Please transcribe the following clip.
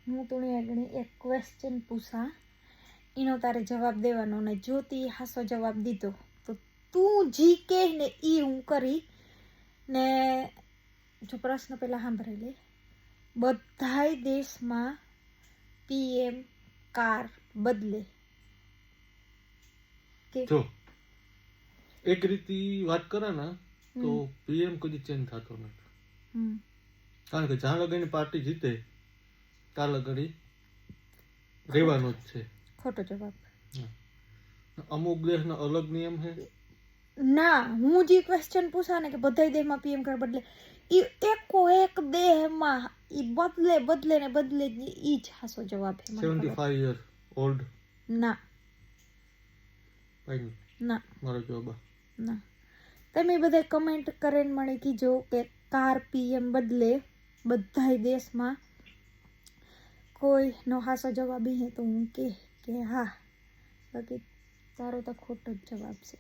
હું તું આગળ એક ક્વેશ્ચન પૂછા, એનો તારે જવાબ દેવાનો, ને જો તી હાસો જવાબ દીધો તો તું જી કે ને એ હું કરી. ને જો પ્રશ્ન પેલા સાંભળી લે. બધાય દેશમાં પીએમ કાર બદલે કે જો એક રીતે વાત કરે ને તો પીએમ કદી ચેન્જ થતો નથી, કારણ કે જ્યાં લગીની પાર્ટી જીતે ત્યાં લગી રહેવાનો જ છે. ખોટો જવાબ. અમુક દેશનો અલગ નિયમ છે. ના, હું જે ક્વેશ્ચન પૂછા ને કે બધા દેશમાં પીએમ કાર બદલે, એ એકો એક દેશમાં ઈ બદલે ને બદલે ઈ જ હાસો જવાબ છે. 75 years old. ના ફાઈન, ના મારો જવાબ. ના. તમે બધા કમેન્ટ કરીને મને કીજો કે કાર પીએમ બદલે બધા દેશમાં, કોઈ નો હાસો જવાબ હે તો હું કે હા, બાકી તારો તો ખોટો જ જવાબ છે.